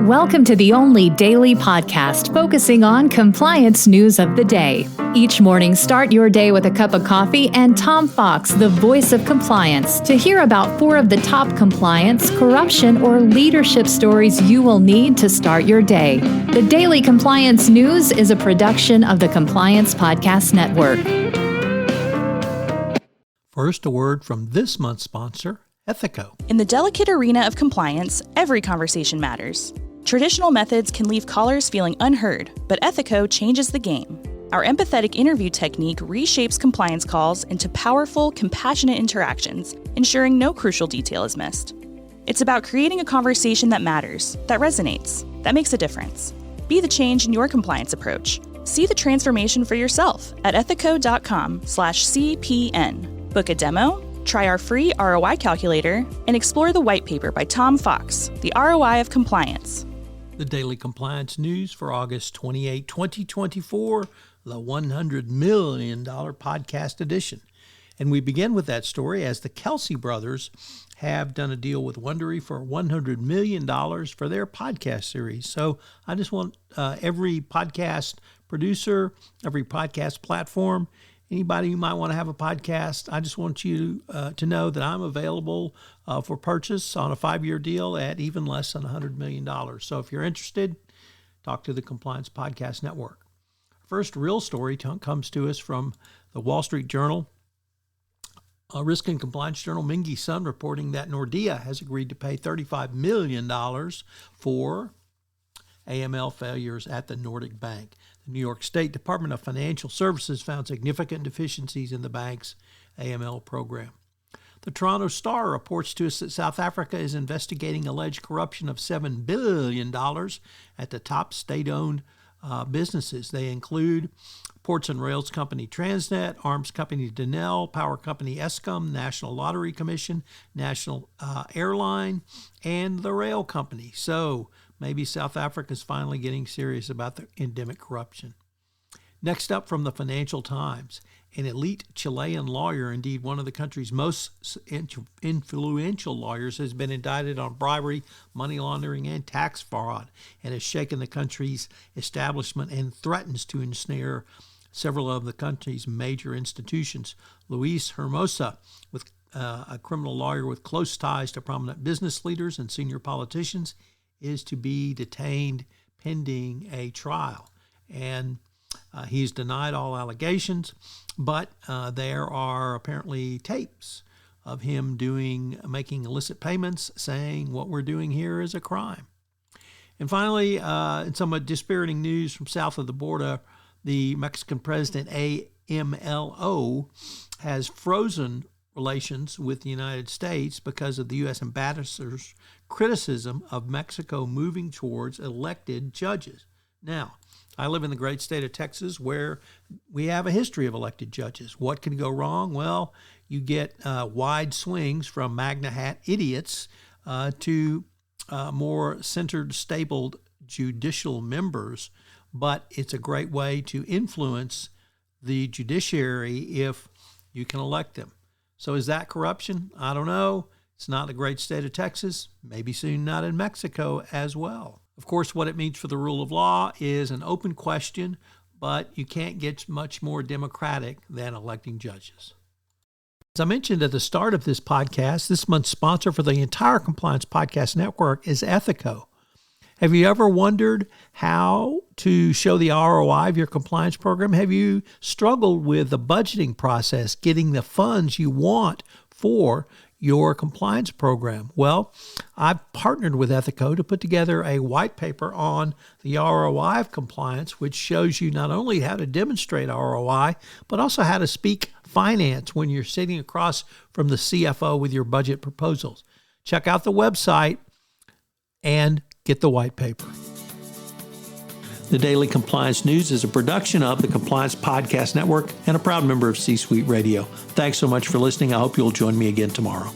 Welcome to the only daily podcast focusing on compliance news of the day. Each morning, start your day with a cup of coffee and Tom Fox, the voice of compliance, to hear about 4 of the top compliance, corruption, or leadership stories you will need to start your day. The Daily Compliance News is a production of the Compliance Podcast Network. First, a word from this month's sponsor, Ethico. In the delicate arena of compliance, every conversation matters. Traditional methods can leave callers feeling unheard, but Ethico changes the game. Our empathetic interview technique reshapes compliance calls into powerful, compassionate interactions, ensuring no crucial detail is missed. It's about creating a conversation that matters, that resonates, that makes a difference. Be the change in your compliance approach. See the transformation for yourself at ethico.com/CPN. Book a demo, try our free ROI calculator, and explore the white paper by Tom Fox, The ROI of Compliance. The Daily Compliance News for August 28, 2024, the $100 million podcast edition. And we begin with that story as the Kelsey brothers have done a deal with Wondery for $100 million for their podcast series. So I just want every podcast producer, every podcast platform, anybody who might want to have a podcast, I just want you to know that I'm available for purchase on a 5-year deal at even less than $100 million. So if you're interested, talk to the Compliance Podcast Network. First real story comes to us from the Wall Street Journal. Risk and Compliance Journal, Mingy's son, reporting that Nordea has agreed to pay $35 million for AML failures at the Nordea Bank. The New York State Department of Financial Services found significant deficiencies in the bank's AML program. The Toronto Star reports to us that South Africa is investigating alleged corruption of $7 billion at the top state-owned businesses. They include Ports and Rails Company Transnet, Arms Company Denel, Power Company Eskom, National Lottery Commission, National Airline, and the Rail Company. So maybe South Africa is finally getting serious about the endemic corruption. Next up from the Financial Times, an elite Chilean lawyer, indeed one of the country's most influential lawyers, has been indicted on bribery, money laundering, and tax fraud, and has shaken the country's establishment and threatens to ensnare several of the country's major institutions. Luis Hermosa, with a criminal lawyer with close ties to prominent business leaders and senior politicians, is to be detained pending a trial. And he's denied all allegations, but there are apparently tapes of him making illicit payments, saying what we're doing here is a crime. And finally, in somewhat dispiriting news from south of the border, the Mexican president, AMLO, has frozen relations with the United States because of the U.S. ambassador's criticism of Mexico moving towards elected judges. Now, I live in the great state of Texas where we have a history of elected judges. What can go wrong? Well, you get wide swings from MAGA hat idiots to more centered, stable judicial members, but it's a great way to influence the judiciary if you can elect them. So is that corruption? I don't know. It's not the great state of Texas, maybe soon not in Mexico as well. Of course, what it means for the rule of law is an open question, but you can't get much more democratic than electing judges. As I mentioned at the start of this podcast, this month's sponsor for the entire Compliance Podcast Network is Ethico. Have you ever wondered how to show the ROI of your compliance program? Have you struggled with the budgeting process, getting the funds you want for your compliance program? Well, I've partnered with Ethico to put together a white paper on the ROI of compliance, which shows you not only how to demonstrate ROI, but also how to speak finance when you're sitting across from the CFO with your budget proposals. Check out the website and get the white paper. The Daily Compliance News is a production of the Compliance Podcast Network and a proud member of C-Suite Radio. Thanks so much for listening. I hope you'll join me again tomorrow.